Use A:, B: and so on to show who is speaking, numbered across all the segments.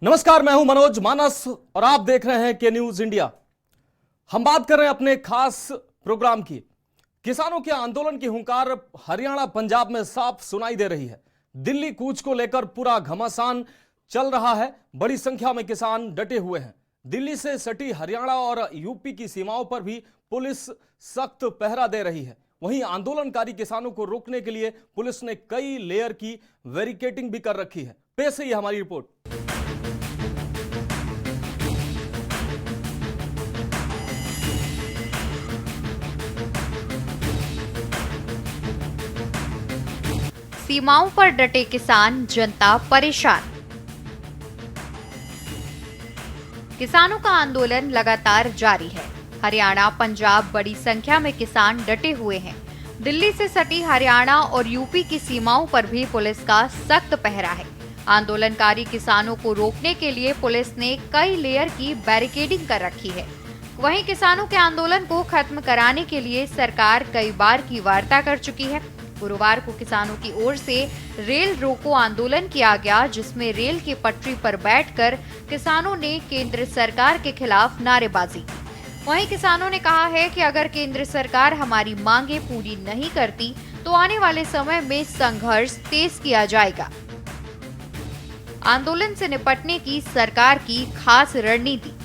A: नमस्कार, मैं हूं मनोज मानस और आप देख रहे हैं के न्यूज इंडिया। हम बात कर रहे हैं अपने खास प्रोग्राम की। किसानों के आंदोलन की हुंकार हरियाणा पंजाब में साफ सुनाई दे रही है। दिल्ली कूच को लेकर पूरा घमासान चल रहा है। बड़ी संख्या में किसान डटे हुए हैं। दिल्ली से सटी हरियाणा और यूपी की सीमाओं पर भी पुलिस सख्त पहरा दे रही है। वहीं आंदोलनकारी किसानों को रोकने के लिए पुलिस ने कई लेयर की बैरिकेडिंग भी कर रखी है। पेश है हमारी रिपोर्ट।
B: सीमाओं पर डटे किसान, जनता परेशान। किसानों का आंदोलन लगातार जारी है। हरियाणा, पंजाब बड़ी संख्या में किसान डटे हुए हैं। दिल्ली से सटी हरियाणा और यूपी की सीमाओं पर भी पुलिस का सख्त पहरा है। आंदोलनकारी किसानों को रोकने के लिए पुलिस ने कई लेयर की बैरिकेडिंग कर रखी है। वहीं किसानों के आंदोलन को खत्म कराने के लिए सरकार कई बार की वार्ता कर चुकी है। गुरुवार को किसानों की ओर से रेल रोको आंदोलन किया गया, जिसमें रेल की पटरी पर बैठकर किसानों ने केंद्र सरकार के खिलाफ नारेबाजी की। वहीं किसानों ने कहा है कि अगर केंद्र सरकार हमारी मांगे पूरी नहीं करती तो आने वाले समय में संघर्ष तेज किया जाएगा। आंदोलन से निपटने की सरकार की खास रणनीति।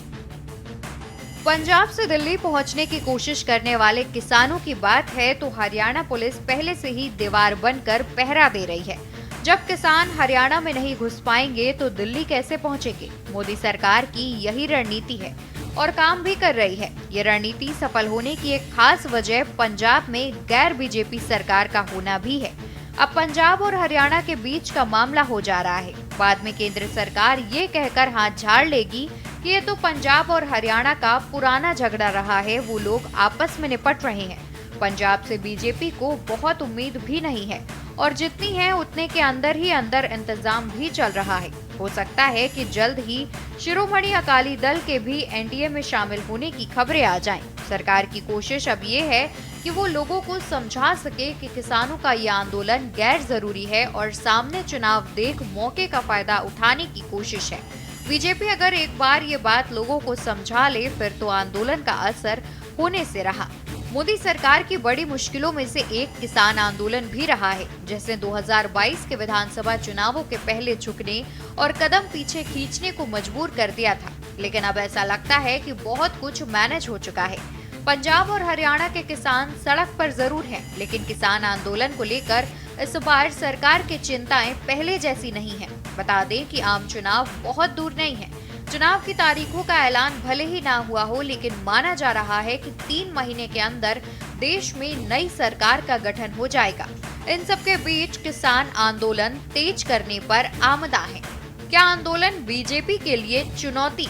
B: पंजाब से दिल्ली पहुंचने की कोशिश करने वाले किसानों की बात है तो हरियाणा पुलिस पहले से ही दीवार बनकर पहरा दे रही है। जब किसान हरियाणा में नहीं घुस पाएंगे तो दिल्ली कैसे पहुंचेंगे? मोदी सरकार की यही रणनीति है और काम भी कर रही है। ये रणनीति सफल होने की एक खास वजह पंजाब में गैर बीजेपी सरकार का होना भी है। अब पंजाब और हरियाणा के बीच का मामला हो जा रहा है। बाद में केंद्र सरकार ये कहकर हाथ झाड़ लेगी कि ये तो पंजाब और हरियाणा का पुराना झगड़ा रहा है, वो लोग आपस में निपट रहे हैं। पंजाब से बीजेपी को बहुत उम्मीद भी नहीं है और जितनी है उतने के अंदर ही अंदर इंतजाम भी चल रहा है। हो सकता है कि जल्द ही शिरोमणि अकाली दल के भी एनडीए में शामिल होने की खबरें आ जाएं। सरकार की कोशिश अब ये है कि वो लोगों को समझा सके कि किसानों का ये आंदोलन गैर जरूरी है और सामने चुनाव देख मौके का फायदा उठाने की कोशिश है। बीजेपी अगर एक बार ये बात लोगों को समझा ले फिर तो आंदोलन का असर होने से रहा। मोदी सरकार की बड़ी मुश्किलों में से एक किसान आंदोलन भी रहा है। जैसे 2022 के विधानसभा चुनावों के पहले झुकने और कदम पीछे खींचने को मजबूर कर दिया था, लेकिन अब ऐसा लगता है कि बहुत कुछ मैनेज हो चुका है। पंजाब और हरियाणा के किसान सड़क पर जरूर हैं, लेकिन किसान आंदोलन को लेकर इस बार सरकार की चिंताएं पहले जैसी नहीं है। बता दें कि आम चुनाव बहुत दूर नहीं है। चुनाव की तारीखों का ऐलान भले ही ना हुआ हो, लेकिन माना जा रहा है कि 3 महीने के अंदर देश में नई सरकार का गठन हो जाएगा। इन सब के बीच किसान आंदोलन तेज करने पर आमदा है। क्या आंदोलन बीजेपी के लिए चुनौती?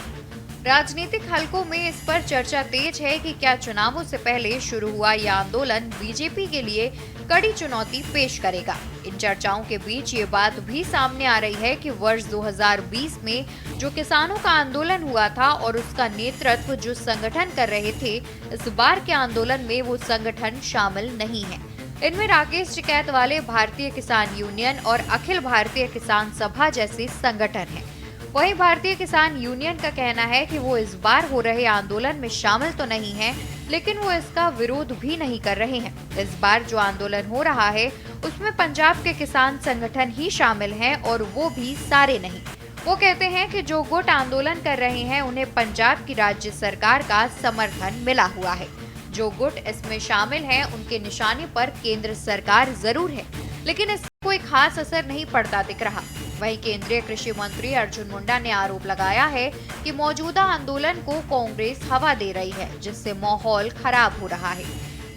B: राजनीतिक हलकों में इस पर चर्चा तेज है कि क्या चुनावों से पहले शुरू हुआ यह आंदोलन बीजेपी के लिए कड़ी चुनौती पेश करेगा। इन चर्चाओं के बीच ये बात भी सामने आ रही है कि वर्ष 2020 में जो किसानों का आंदोलन हुआ था और उसका नेतृत्व जो संगठन कर रहे थे, इस बार के आंदोलन में वो संगठन शामिल नहीं है। इनमें राकेश टिकैत वाले भारतीय किसान यूनियन और अखिल भारतीय किसान सभा जैसे संगठन हैं। वहीं भारतीय किसान यूनियन का कहना है कि वो इस बार हो रहे आंदोलन में शामिल तो नहीं है, लेकिन वो इसका विरोध भी नहीं कर रहे हैं। इस बार जो आंदोलन हो रहा है उसमें पंजाब के किसान संगठन ही शामिल हैं और वो भी सारे नहीं। वो कहते हैं कि जो गुट आंदोलन कर रहे हैं उन्हें पंजाब की राज्य सरकार का समर्थन मिला हुआ है। जो गुट इसमें शामिल हैं उनके निशाने पर केंद्र सरकार जरूर है, लेकिन इसका कोई खास असर नहीं पड़ता दिख रहा। वहीं केंद्रीय कृषि मंत्री अर्जुन मुंडा ने आरोप लगाया है कि मौजूदा आंदोलन को कांग्रेस हवा दे रही है, जिससे माहौल खराब हो रहा है।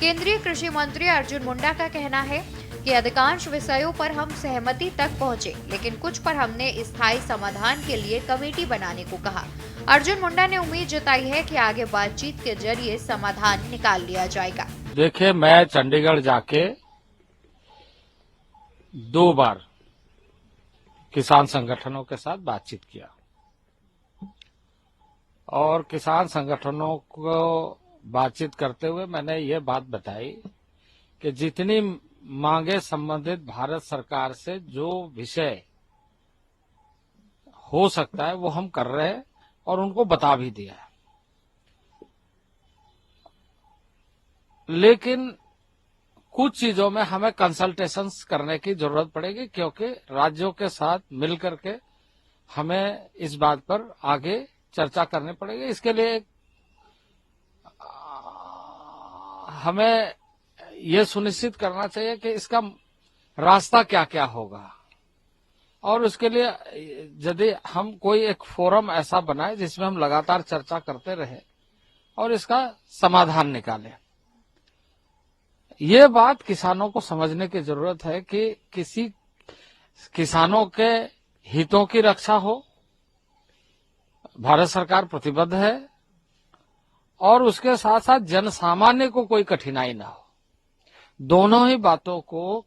B: केंद्रीय कृषि मंत्री अर्जुन मुंडा का कहना है कि अधिकांश विषयों पर हम सहमति तक पहुंचे, लेकिन कुछ पर हमने स्थायी समाधान के लिए कमेटी बनाने को कहा। अर्जुन मुंडा ने उम्मीद जताई है कि आगे बातचीत के जरिए समाधान निकाल लिया जाएगा।
C: देखिए, मैं चंडीगढ़ जाके 2 बार किसान संगठनों के साथ बातचीत किया और किसान संगठनों को बातचीत करते हुए मैंने ये बात बताई कि जितनी मांगे संबंधित भारत सरकार से जो विषय हो सकता है वो हम कर रहे हैं और उनको बता भी दिया है। लेकिन कुछ चीजों में हमें कंसल्टेशंस करने की जरूरत पड़ेगी, क्योंकि राज्यों के साथ मिलकर के हमें इस बात पर आगे चर्चा करनी पड़ेगी। इसके लिए हमें यह सुनिश्चित करना चाहिए कि इसका रास्ता क्या क्या होगा, और उसके लिए यदि हम कोई एक फोरम ऐसा बनाए जिसमें हम लगातार चर्चा करते रहे और इसका समाधान निकालें। ये बात किसानों को समझने की जरूरत है कि किसी किसानों के हितों की रक्षा हो, भारत सरकार प्रतिबद्ध है, और उसके साथ साथ जन सामान्य को कोई कठिनाई ना हो। दोनों ही बातों को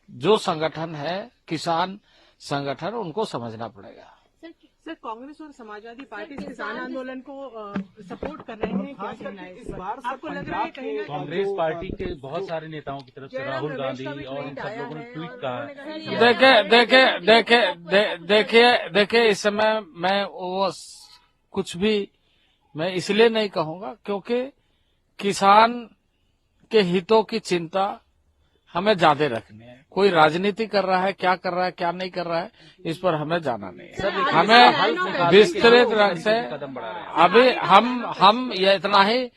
C: जो संगठन है, किसान संगठन, उनको समझना पड़ेगा।
D: सर, कांग्रेस और समाजवादी पार्टी किसान आंदोलन को सपोर्ट कर रहे हैं, क्या कहना है इस बार? आपको लग रहा है कहीं ना
E: कांग्रेस पार्टी के बहुत सारे नेताओं की तरफ से राहुल गांधी और इन सब लोगों ने ट्वीट कहा है।
C: देखिए इस समय मैं वो कुछ भी मैं इसलिए नहीं कहूंगा क्योंकि किसान के हितों की चिंता हमें ज्यादा रखनी है। कोई राजनीति कर रहा है, क्या कर रहा है, क्या नहीं कर रहा है, इस पर हमें जाना नहीं है। हमें विस्तृत रंग से अभी हम ये इतना ही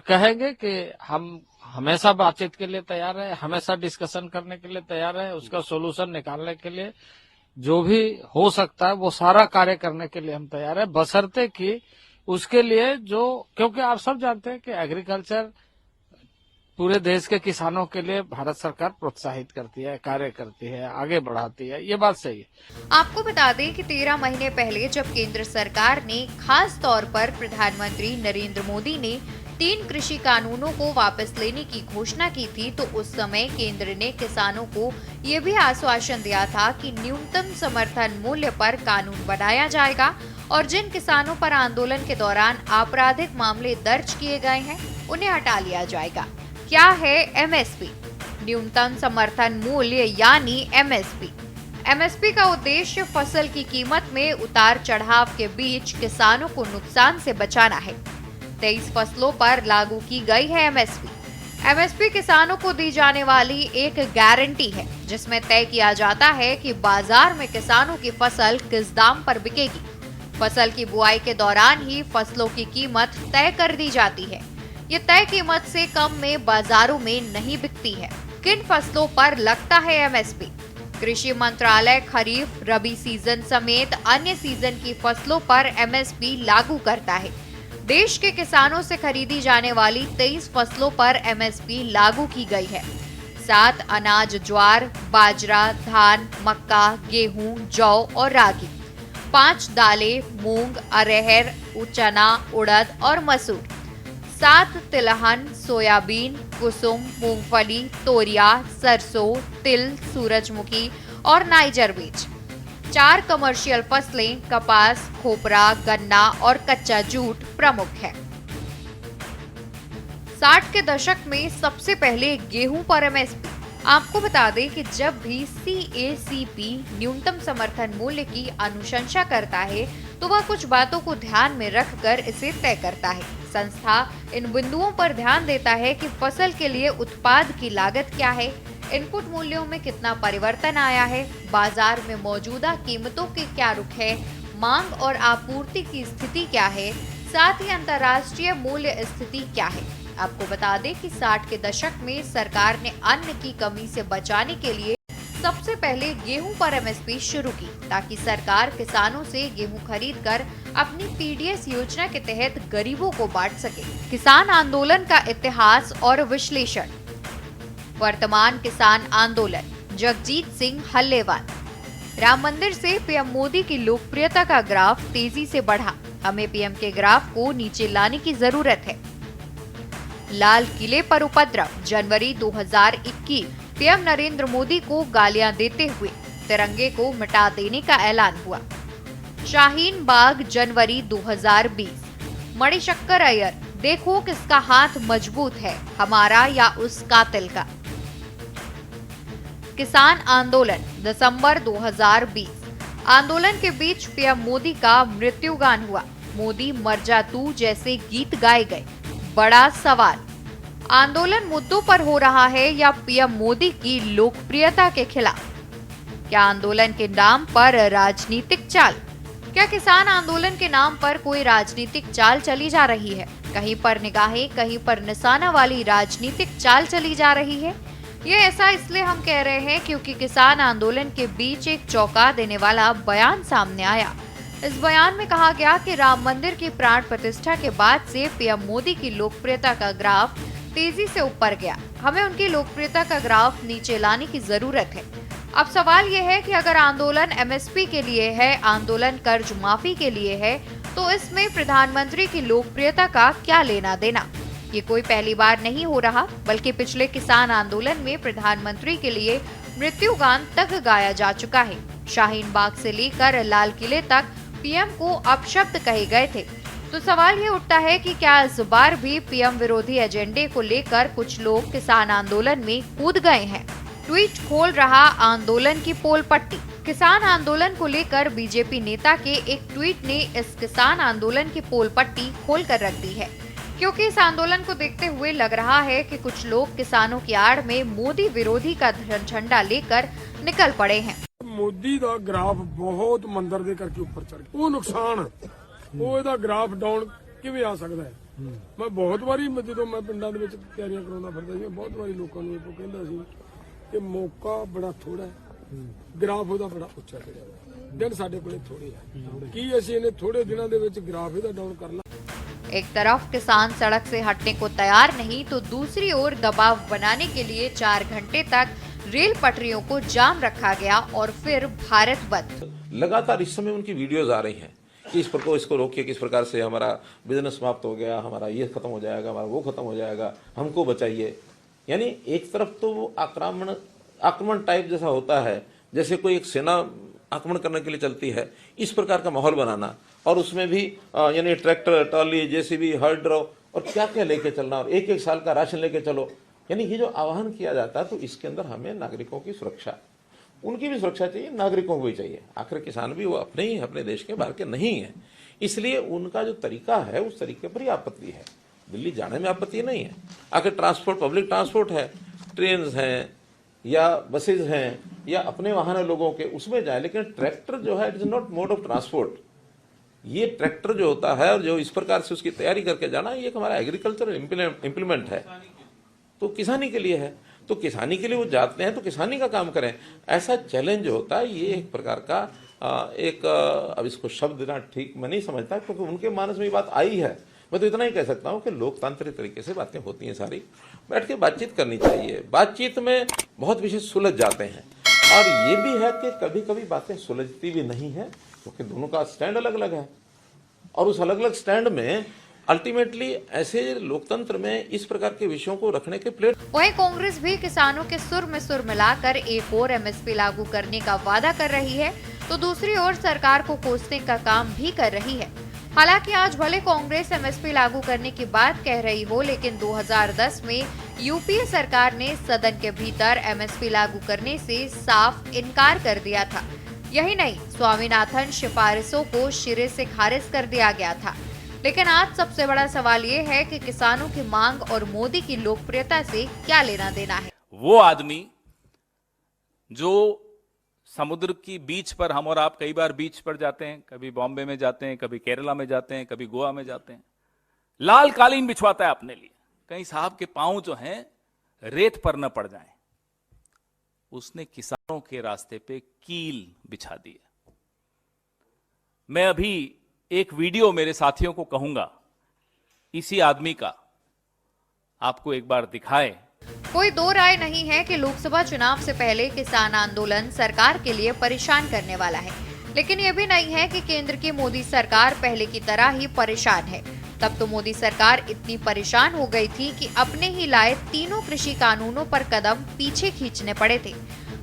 C: कहेंगे कि हम हमेशा बातचीत के लिए तैयार है, हमेशा डिस्कशन करने के लिए तैयार है, उसका सोल्यूशन निकालने के लिए जो भी हो सकता है वो सारा कार्य करने के लिए हम तैयार है, बशर्ते कि उसके लिए क्योंकि आप सब जानते हैं कि एग्रीकल्चर पूरे देश के किसानों के लिए भारत सरकार प्रोत्साहित करती है, कार्य करती है, आगे बढ़ाती है, ये बात सही है।
B: आपको बता दें कि 13 महीने पहले जब केंद्र सरकार ने खास तौर पर प्रधानमंत्री नरेंद्र मोदी ने 3 कृषि कानूनों को वापस लेने की घोषणा की थी, तो उस समय केंद्र ने किसानों को ये भी आश्वासन दिया था कि न्यूनतम समर्थन मूल्य पर कानून बनाया जाएगा और जिन किसानों पर आंदोलन के दौरान आपराधिक मामले दर्ज किए गए हैं उन्हें हटा लिया जाएगा। क्या है एमएसपी? न्यूनतम समर्थन मूल्य यानी एमएसपी। एमएसपी का उद्देश्य फसल की कीमत में उतार चढ़ाव के बीच किसानों को नुकसान से बचाना है। 23 फसलों पर लागू की गई है एमएसपी। एमएसपी किसानों को दी जाने वाली एक गारंटी है जिसमें तय किया जाता है कि बाजार में किसानों की फसल किस दाम पर बिकेगी। फसल की बुआई के दौरान ही फसलों की कीमत तय कर दी जाती है। ये तय कीमत से कम में बाजारों में नहीं बिकती है। किन फसलों पर लगता है एमएसपी? कृषि मंत्रालय खरीफ, रबी सीजन समेत अन्य सीजन की फसलों पर एमएसपी लागू करता है। देश के किसानों से खरीदी जाने वाली 23 फसलों पर एमएसपी लागू की गई है। 7 अनाज ज्वार, बाजरा, धान, मक्का, गेहूं, जौ और रागी। 5 दालें मूंग, अरहर, चना, उड़द और मसूर। 7 तिलहन, सोयाबीन, कुसुम, मूंगफली, तोरिया, सरसों, तिल, सूरजमुखी और नाइजर बीज। 4 कमर्शियल फसलें कपास, खोपरा, गन्ना और कच्चा जूट प्रमुख है। 60 के दशक में सबसे पहले गेहूं पर एमएसपी। आपको बता दें कि जब भी CACP न्यूनतम समर्थन मूल्य की अनुशंसा करता है तो वह कुछ बातों को ध्यान में रखकर इसे तय करता है। संस्था इन बिंदुओं पर ध्यान देता है कि फसल के लिए उत्पाद की लागत क्या है, इनपुट मूल्यों में कितना परिवर्तन आया है, बाजार में मौजूदा कीमतों के क्या रुख है, मांग और आपूर्ति की स्थिति क्या है, साथ ही अंतर्राष्ट्रीय मूल्य स्थिति क्या है। आपको बता दें कि 60 के दशक में सरकार ने अन्न की कमी से बचाने के लिए सबसे पहले गेहूं पर एमएसपी शुरू की ताकि सरकार किसानों से गेहूं खरीदकर अपनी पीडीएस योजना के तहत गरीबों को बांट सके। किसान आंदोलन का इतिहास और विश्लेषण। वर्तमान किसान आंदोलन। जगजीत सिंह हल्लेवाल। राम मंदिर से पीएम मोदी की लोकप्रियता का ग्राफ तेजी से बढ़ा, हमें पीएम के ग्राफ को नीचे लाने की जरूरत है। लाल किले पर उपद्रव। जनवरी 2021 पीएम नरेंद्र मोदी को गालियां देते हुए तिरंगे को मिटा देने का ऐलान हुआ। शाहीन बाग जनवरी 2020। मणिशंकर अय्यर, देखो किसका हाथ मजबूत है, हमारा या उस कातिल का। किसान आंदोलन दिसंबर 2020। आंदोलन के बीच पीएम मोदी का मृत्युगान हुआ। मोदी मर जा तू जैसे गीत गाए गए। बड़ा सवाल, आंदोलन मुद्दों पर हो रहा है या पीएम मोदी की लोकप्रियता के खिलाफ? क्या आंदोलन के नाम पर राजनीतिक चाल? क्या किसान आंदोलन के नाम पर कोई राजनीतिक चाल चली जा रही है? कहीं पर निगाहें, कहीं पर निशाना वाली राजनीतिक चाल चली जा रही है। ये ऐसा इसलिए हम कह रहे हैं क्योंकि किसान आंदोलन के बीच एक चौंका देने वाला बयान सामने आया। इस बयान में कहा गया कि राम मंदिर की प्राण प्रतिष्ठा के बाद से पीएम मोदी की लोकप्रियता का ग्राफ तेजी से ऊपर गया। हमें उनकी लोकप्रियता का ग्राफ नीचे लाने की जरूरत है। अब सवाल यह है कि अगर आंदोलन एमएसपी के लिए है, आंदोलन कर्ज माफी के लिए है, तो इसमें प्रधानमंत्री की लोकप्रियता का क्या लेना देना? ये कोई पहली बार नहीं हो रहा, बल्कि पिछले किसान आंदोलन में प्रधानमंत्री के लिए मृत्युगान तक गाया जा चुका है। शाहीन बाग से लेकर लाल किले तक पीएम को अपशब्द कहे गए थे। तो सवाल ये उठता है कि क्या इस बार भी पीएम विरोधी एजेंडे को लेकर कुछ लोग किसान आंदोलन में कूद गए हैं? ट्वीट खोल रहा आंदोलन की पोल पट्टी। किसान आंदोलन को लेकर बीजेपी नेता के एक ट्वीट ने इस किसान आंदोलन की पोल पट्टी खोल कर रख दी है, क्योंकि इस आंदोलन को देखते हुए लग रहा है कि कुछ लोग किसानों की आड़ में मोदी विरोधी का झंडा लेकर निकल पड़े हैं।
F: मोदी ਦਾ ਗ੍ਰਾਫ ਬਹੁਤ ਮੰਦਰ ਦੇ ਕਰਕੇ ਉੱਪਰ ਚੜ ਗਿਆ। ਉਹ ਨੁਕਸਾਨ ਉਹ ਇਹਦਾ ਗ੍ਰਾਫ ਡਾਊਨ ਕਿਵੇਂ ਆ ਸਕਦਾ ਹੈ? ਮੈਂ ਬਹੁਤ ਵਾਰੀ ਜਦੋਂ ਮੈਂ ਪਿੰਡਾਂ ਦੇ ਵਿੱਚ ਤਿਆਰੀਆਂ ਕਰਾਉਂਦਾ ਫਿਰਦਾ ਸੀ, ਬਹੁਤ ਵਾਰੀ ਲੋਕਾਂ ਨੂੰ ਇਹ ਕਹਿੰਦਾ ਸੀ ਕਿ ਮੌਕਾ ਬੜਾ ਥੋੜਾ ਹੈ, ਗ੍ਰਾਫ ਉਹਦਾ ਬੜਾ ਉੱਚਾ ਚੜਿਆ ਹੋਇਆ, ਦਿਨ ਸਾਡੇ ਕੋਲੇ ਥੋੜੇ ਆ। ਕੀ ਅਸੀਂ ਇਹਨੇ ਥੋੜੇ ਦਿਨਾਂ ਦੇ ਵਿੱਚ ਗ੍ਰਾਫ ਇਹਦਾ ਡਾਊਨ ਕਰ ਲਾਂ?
B: एक तरफ किसान सड़क से हटने को तैयार नहीं, तो दूसरी ओर दबाव बनाने के लिए 4 घंटे तक रेल पटरियों को जाम रखा गया और फिर भारत बंद।
G: लगातार इस समय उनकी वीडियोज आ रही हैं कि इसको रोकिए, किस प्रकार से हमारा बिजनेस समाप्त हो गया, हमारा ये खत्म हो जाएगा, हमारा वो खत्म हो जाएगा, हमको बचाइए। यानी एक तरफ तो वो आक्रमण टाइप जैसा होता है, जैसे कोई एक सेना आक्रमण करने के लिए चलती है, इस प्रकार का माहौल बनाना, और उसमें भी यानी ट्रैक्टर, ट्रॉली, जेसीबी, हर ड्रॉ और क्या क्या लेके चलना, और एक साल का राशन लेके चलो। यानी ये जो आह्वान किया जाता है, तो इसके अंदर हमें नागरिकों की सुरक्षा, उनकी भी सुरक्षा चाहिए, नागरिकों को भी चाहिए। आखिर किसान भी वो अपने ही, अपने देश के बाहर के नहीं है, इसलिए उनका जो तरीका है उस तरीके पर ही आपत्ति है। दिल्ली जाने में आपत्ति नहीं है। आखिर ट्रांसपोर्ट, पब्लिक ट्रांसपोर्ट है, ट्रेन हैं या बसेज हैं या अपने वाहन है लोगों के, उसमें जाए। लेकिन ट्रैक्टर जो है, it is not mode of transport. ये ट्रैक्टर जो होता है और जो इस प्रकार से उसकी तैयारी करके जाना, ये हमारा एग्रीकल्चर इम्प्लीमेंट है, तो किसानी के लिए है। तो किसानी के लिए वो जाते हैं तो किसानी का काम करें, ऐसा चैलेंज होता है। ये एक प्रकार का अब इसको शब्द देना ठीक मैं नहीं समझता, क्योंकि उनके मानस में ये बात आई है। मैं तो इतना ही कह सकता हूँ कि लोकतांत्रिक तरीके से बातें होती हैं, सारी बैठ के बातचीत करनी चाहिए। बातचीत में बहुत विषय सुलझ जाते हैं, और ये भी है कि कभी कभी बातें सुलझती भी नहीं है, क्योंकि दोनों का स्टैंड अलग अलग है, और उस अलग अलग स्टैंड में अल्टीमेटली ऐसे लोकतंत्र में इस प्रकार के विषयों को रखने के प्लेट।
B: वहीं कांग्रेस भी किसानों के सुर में सुर मिलाकर एक और एमएसपी लागू करने का वादा कर रही है, तो दूसरी ओर सरकार को कोसने का काम भी कर रही है। हालांकि आज भले कांग्रेस एमएसपी लागू करने की बात कह रही हो, लेकिन 2010 में यूपीए सरकार ने सदन के भीतर एमएसपी लागू करने से साफ इनकार कर दिया था। यही नहीं, स्वामीनाथन सिफारिशों को सिरे से खारिज कर दिया गया था। लेकिन आज सबसे बड़ा सवाल ये है कि किसानों की मांग और मोदी की लोकप्रियता से क्या लेना देना है।
H: वो आदमी जो समुद्र की बीच पर, हम और आप कई बार बीच पर जाते हैं, कभी बॉम्बे में जाते हैं, कभी केरला में जाते हैं, कभी गोवा में जाते हैं, लाल कालीन बिछवाता है अपने लिए, कहीं साहब के पांव जो हैं रेत पर न पड़ जाएं। उसने किसानों के रास्ते पे कील बिछा दी है। मैं अभी एक वीडियो मेरे साथियों को कहूंगा, इसी आदमी का आपको एक बार दिखाएं।
B: कोई दो राय नहीं है कि लोकसभा चुनाव से पहले किसान आंदोलन सरकार के लिए परेशान करने वाला है, लेकिन ये भी नहीं है कि केंद्र की मोदी सरकार पहले की तरह ही परेशान है। तब तो मोदी सरकार इतनी परेशान हो गई थी कि अपने ही लाए तीनों कृषि कानूनों पर कदम पीछे खींचने पड़े थे।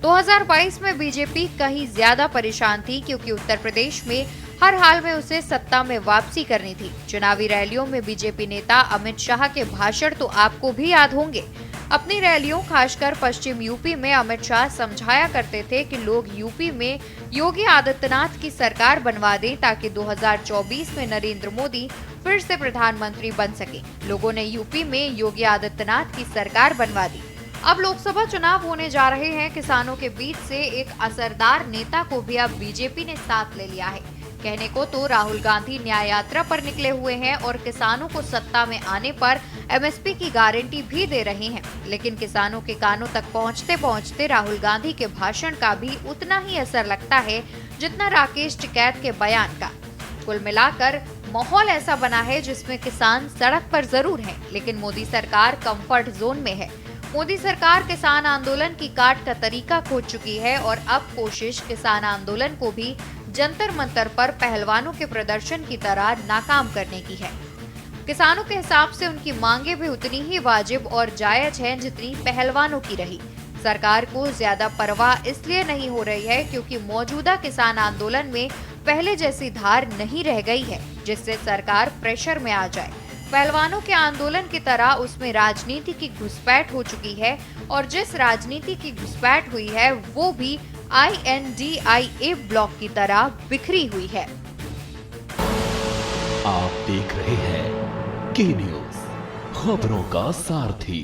B: 2022 में बीजेपी कहीं ज्यादा परेशान थी, क्योंकि उत्तर प्रदेश में हर हाल में उसे सत्ता में वापसी करनी थी। चुनावी रैलियों में बीजेपी नेता अमित शाह के भाषण तो आपको भी याद होंगे। अपनी रैलियों, खासकर पश्चिम यूपी में, अमित शाह समझाया करते थे कि लोग यूपी में योगी आदित्यनाथ की सरकार बनवा दें ताकि 2024 में नरेंद्र मोदी फिर से प्रधानमंत्री बन सके। लोगों ने यूपी में योगी आदित्यनाथ की सरकार बनवा दी। अब लोकसभा चुनाव होने जा रहे हैं। किसानों के बीच से एक असरदार नेता को भी अब बीजेपी ने साथ ले लिया है। कहने को तो राहुल गांधी न्याय यात्रा पर निकले हुए हैं और किसानों को सत्ता में आने पर एमएसपी की गारंटी भी दे रहे हैं, लेकिन किसानों के कानों तक पहुंचते पहुंचते राहुल गांधी के भाषण का भी उतना ही असर लगता है जितना राकेश टिकैत के बयान का। कुल मिलाकर माहौल ऐसा बना है जिसमें किसान सड़क पर जरूर हैं, लेकिन मोदी सरकार कंफर्ट जोन में है। मोदी सरकार किसान आंदोलन की काट का तरीका खोज चुकी है और अब कोशिश किसान आंदोलन को भी जंतर मंतर पर पहलवानों के प्रदर्शन की तरह नाकाम करने की है। किसानों के हिसाब से उनकी मांगे भी उतनी ही वाजिब और जायज हैं जितनी पहलवानों की रही। सरकार को ज्यादा परवाह इसलिए नहीं हो रही है क्योंकि मौजूदा किसान आंदोलन में पहले जैसी धार नहीं रह गई है जिससे सरकार प्रेशर में आ जाए। पहलवानों के आंदोलन की तरह उसमें राजनीति की घुसपैठ हो चुकी है और जिस राजनीति की घुसपैठ हुई है वो भी INDIA ब्लॉक की तरह बिखरी हुई है।
I: आप देख रहे हैं के न्यूज़, खबरों का सारथी।